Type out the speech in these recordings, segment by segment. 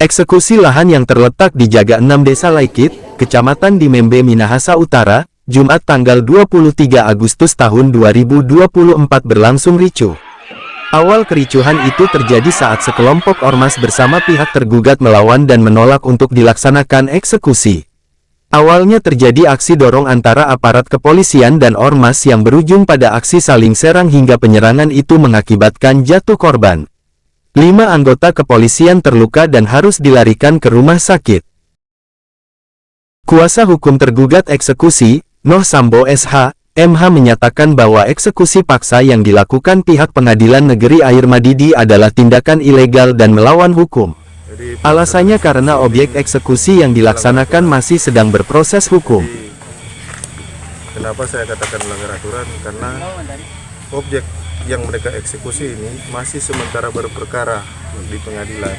Eksekusi lahan yang terletak di Jaga 6 Desa Laikit, Kecamatan Dimembe, Minahasa Utara, Jumat tanggal 23 Agustus tahun 2024 berlangsung ricuh. Awal kericuhan itu terjadi saat sekelompok ormas bersama pihak tergugat melawan dan menolak untuk dilaksanakan eksekusi. Awalnya terjadi aksi dorong antara aparat kepolisian dan ormas yang berujung pada aksi saling serang hingga penyerangan itu mengakibatkan jatuh korban. 5 anggota kepolisian terluka dan harus dilarikan ke rumah sakit. Kuasa hukum tergugat eksekusi, Noh Sambo SH, MH menyatakan bahwa eksekusi paksa yang dilakukan pihak Pengadilan Negeri Air Madidi adalah tindakan ilegal dan melawan hukum. Alasannya karena objek eksekusi yang dilaksanakan masih sedang berproses hukum. Kenapa saya katakan melanggar aturan? Karena objek yang mereka eksekusi ini masih sementara berperkara di pengadilan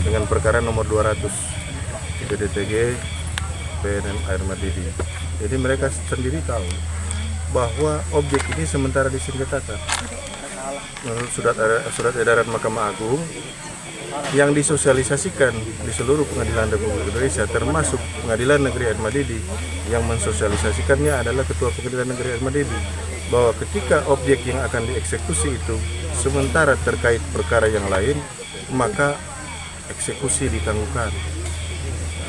dengan perkara nomor 200 PDTG PNM Air Madidi. Jadi mereka sendiri tahu bahwa objek ini sementara disengketakan. Menurut surat edaran Mahkamah Agung yang disosialisasikan di seluruh pengadilan Republik Indonesia, termasuk Pengadilan Negeri Air Madidi, yang mensosialisasikannya adalah Ketua Pengadilan Negeri Air Madidi, bahwa ketika objek yang akan dieksekusi itu sementara terkait perkara yang lain, maka eksekusi ditangguhkan.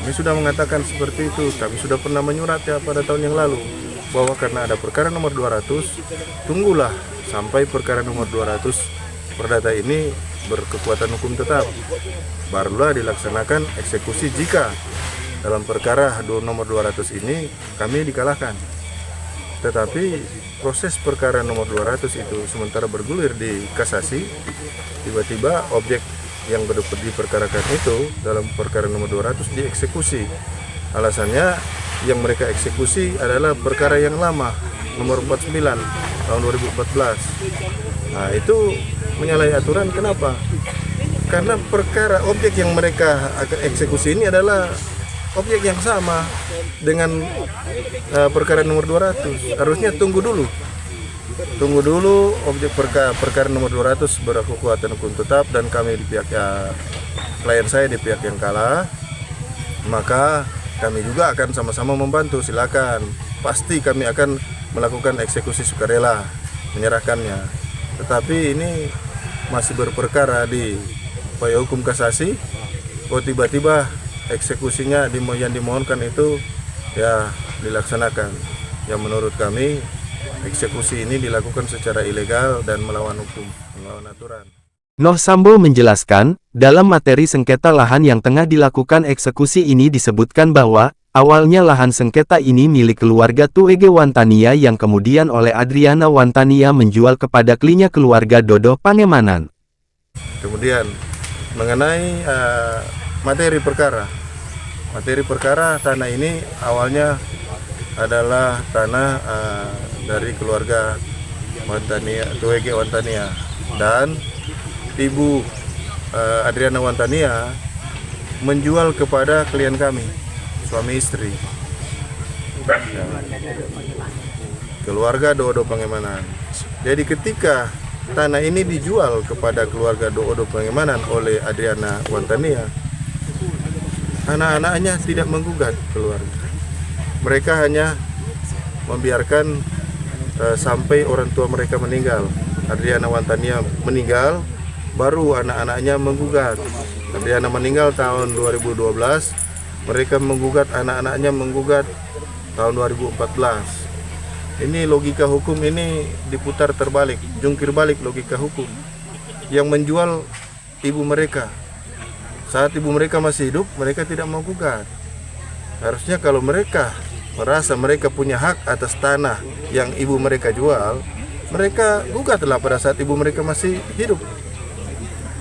Kami sudah mengatakan seperti itu. Kami sudah pernah menyurat ya pada tahun yang lalu, bahwa karena ada perkara nomor 200, tunggulah sampai perkara nomor 200 perdata ini berkekuatan hukum tetap, barulah dilaksanakan eksekusi jika dalam perkara nomor 200 ini kami dikalahkan. Tetapi proses perkara nomor 200 itu sementara bergulir di kasasi, tiba-tiba objek yang diperkarakan itu dalam perkara nomor 200 dieksekusi. Alasannya yang mereka eksekusi adalah perkara yang lama, nomor 49 tahun 2014. Nah, itu menyalahi aturan. Kenapa? Karena perkara objek yang mereka akan eksekusi ini adalah objek yang sama dengan perkara nomor 200. Harusnya tunggu dulu objek perkara nomor 200 berkekuatan hukum tetap dan kami di pihak klien saya di pihak yang kalah, maka kami juga akan sama-sama membantu. Silakan, pasti kami akan melakukan eksekusi sukarela, menyerahkannya. Tetapi ini masih berperkara di upaya hukum kasasi, kok tiba-tiba eksekusinya yang dimohonkan itu ya dilaksanakan. Yang menurut kami eksekusi ini dilakukan secara ilegal dan melawan hukum, melawan aturan. Noh Sambo menjelaskan, dalam materi sengketa lahan yang tengah dilakukan eksekusi ini disebutkan bahwa awalnya lahan sengketa ini milik keluarga Tuege Wantania yang kemudian oleh Adriana Wantania menjual kepada kliennya keluarga Dodo Pangemanan. Kemudian mengenai materi perkara tanah ini awalnya adalah tanah dari keluarga Wantania, Tuege Wantania, dan Ibu Adriana Wantania menjual kepada klien kami, suami istri, keluarga Dodo Pangemanan. Jadi ketika tanah ini dijual kepada keluarga Dodo Pangemanan oleh Adriana Wantania, anak-anaknya tidak menggugat keluarga. Mereka hanya membiarkan sampai orang tua mereka meninggal. Adriana Wantania meninggal, baru anak-anaknya menggugat. Adriana meninggal tahun 2012, mereka menggugat, anak-anaknya menggugat tahun 2014. Ini logika hukum ini diputar terbalik, jungkir balik logika hukum. Yang menjual ibu mereka. Saat ibu mereka masih hidup, mereka tidak mau gugat. Harusnya kalau mereka merasa mereka punya hak atas tanah yang ibu mereka jual, mereka gugatlah pada saat ibu mereka masih hidup.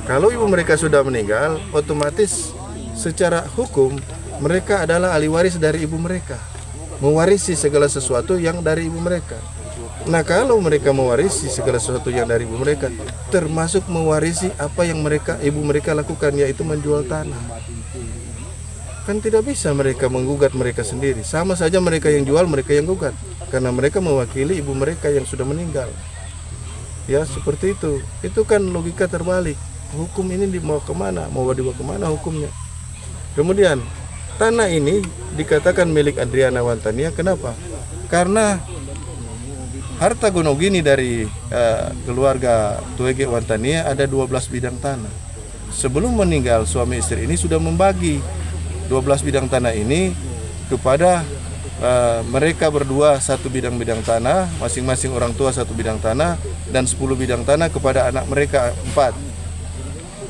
Kalau ibu mereka sudah meninggal, otomatis secara hukum mereka adalah ahli waris dari ibu mereka, mewarisi segala sesuatu yang dari ibu mereka. Nah, kalau mereka mewarisi segala sesuatu yang dari ibu mereka, termasuk mewarisi apa yang ibu mereka lakukan, yaitu menjual tanah. Kan tidak bisa mereka menggugat mereka sendiri. Sama saja mereka yang jual, mereka yang gugat, karena mereka mewakili ibu mereka yang sudah meninggal. Ya, seperti itu. Itu kan logika terbalik. Hukum ini mau kemana? Mau dibawa kemana hukumnya? Kemudian tanah ini dikatakan milik Adriana Wantania. Kenapa? Karena harta gonogini dari keluarga Tuege Wantania ada 12 bidang tanah. Sebelum meninggal suami istri ini sudah membagi 12 bidang tanah ini kepada mereka berdua, 1 bidang tanah, masing-masing orang tua 1 bidang tanah, dan 10 bidang tanah kepada anak mereka 4.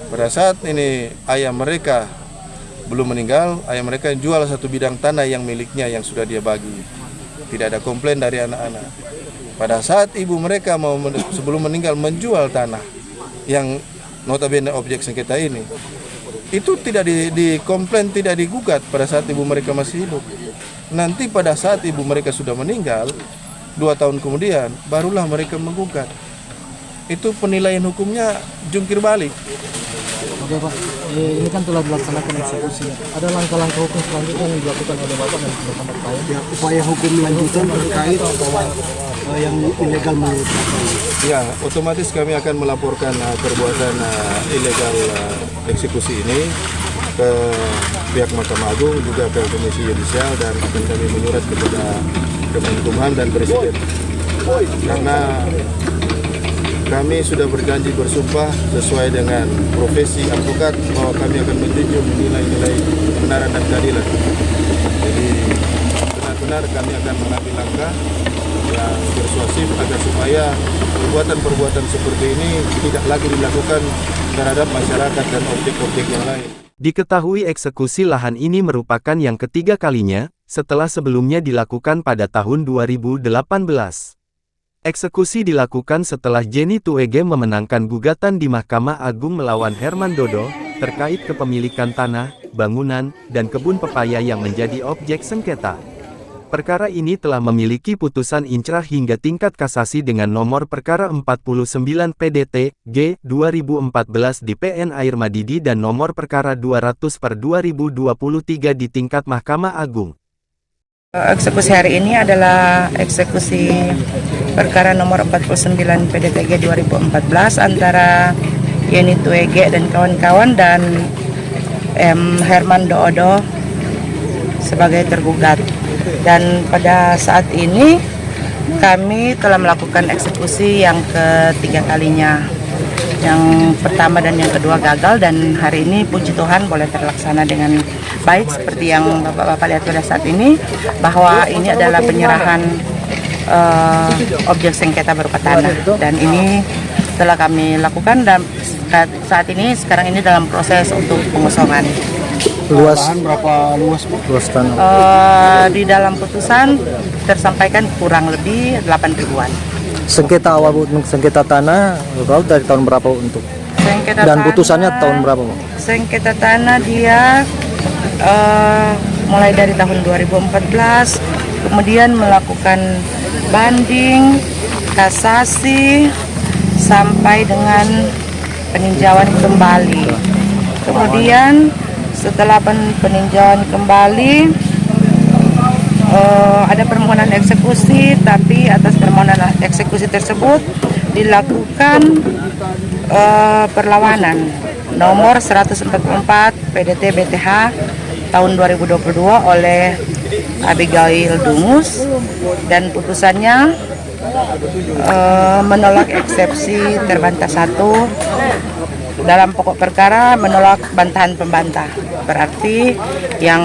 Pada saat ini ayah mereka belum meninggal, ayah mereka jual 1 bidang tanah yang miliknya yang sudah dia bagi. Tidak ada komplain dari anak-anak. Pada saat ibu mereka sebelum meninggal menjual tanah yang notabene objek sengketa ini, itu tidak dikomplain, tidak digugat pada saat ibu mereka masih hidup. Nanti pada saat ibu mereka sudah meninggal 2 tahun kemudian barulah mereka menggugat. Itu penilaian hukumnya jungkir balik. Oke Pak, ini kan telah dilaksanakan eksekusi. Ada langkah-langkah hukum selanjutnya yang dilakukan oleh Bapak dan teman-teman saya? Ya, upaya hukum lanjutan terkait yang ilegal menurut Ya, otomatis kami akan melaporkan perbuatan ilegal eksekusi ini ke pihak Mahkamah Agung, juga ke Komisi Yudisial, dan akan kami menyurat kepada Kemenkumham dan Presiden. Karena kami sudah berjanji bersumpah sesuai dengan profesi advokat bahwa kami akan menjunjung nilai-nilai kebenaran dan keadilan. Jadi benar-benar kami akan mengambil langkah yang persuasif agar supaya perbuatan-perbuatan seperti ini tidak lagi dilakukan terhadap masyarakat dan objek-objek yang lain. Diketahui eksekusi lahan ini merupakan yang ketiga kalinya, setelah sebelumnya dilakukan pada tahun 2018. Eksekusi dilakukan setelah Jenny Tuege memenangkan gugatan di Mahkamah Agung melawan Herman Dodo, terkait kepemilikan tanah, bangunan, dan kebun pepaya yang menjadi objek sengketa. Perkara ini telah memiliki putusan inkrah hingga tingkat kasasi dengan nomor perkara 49 PDT, G, 2014 di PN Air Madidi dan nomor perkara 200/2023 di tingkat Mahkamah Agung. Eksekusi hari ini adalah eksekusi perkara nomor 49 PDTG 2014 antara Yeni Tuege dan kawan-kawan dan Herman Dodo sebagai tergugat. Dan pada saat ini kami telah melakukan eksekusi yang ketiga kalinya. Yang pertama dan yang kedua gagal, dan hari ini puji Tuhan boleh terlaksana dengan baik seperti yang Bapak-Bapak lihat pada saat ini, bahwa ini adalah penyerahan objek sengketa berupa tanah, dan ini telah kami lakukan dan saat ini sekarang ini dalam proses untuk pengosongan. luas berapa luas luas tanah? Di dalam putusan tersampaikan kurang lebih 8 ribuan. Sengketa awal untuk sengketa tanah, kalau dari tahun berapa untuk? Sengketa Dan tanah, putusannya tahun berapa, Pak? Sengketa tanah dia mulai dari tahun 2014, kemudian melakukan banding, kasasi, sampai dengan peninjauan kembali. Kemudian setelah peninjauan kembali, ada permohonan eksekusi, tapi atas permohonan eksekusi tersebut dilakukan perlawanan nomor 144 PDT BTH tahun 2022 oleh Abigail Dungus, dan putusannya menolak eksepsi terbantah 1 dalam pokok perkara, menolak bantahan pembantah. Berarti yang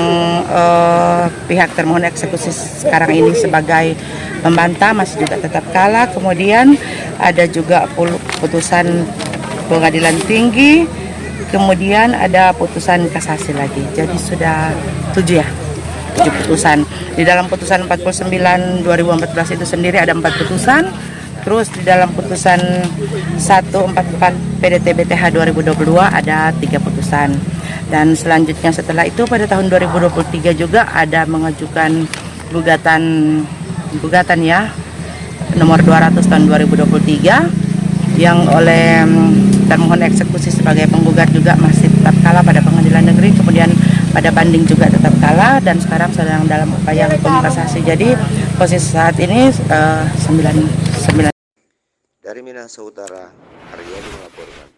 pihak termohon eksekusi sekarang ini sebagai pembantah masih juga tetap kalah. Kemudian ada juga putusan pengadilan tinggi, kemudian ada putusan kasasi lagi. Jadi sudah 7 putusan. Di dalam putusan 49 2014 itu sendiri ada 4 putusan. Terus di dalam putusan 144 PDT BTH 2022 ada 3 putusan. Dan selanjutnya setelah itu pada tahun 2023 juga ada mengajukan gugatan ya nomor 200 tahun 2023 yang oleh termohon eksekusi sebagai penggugat juga masih tetap kalah pada pengadilan negeri, kemudian pada banding juga tetap kalah, dan sekarang sedang dalam upaya hukum kasasi. Jadi posisi saat ini 9. Dari Minahasa Utara, Aryadi melaporkan.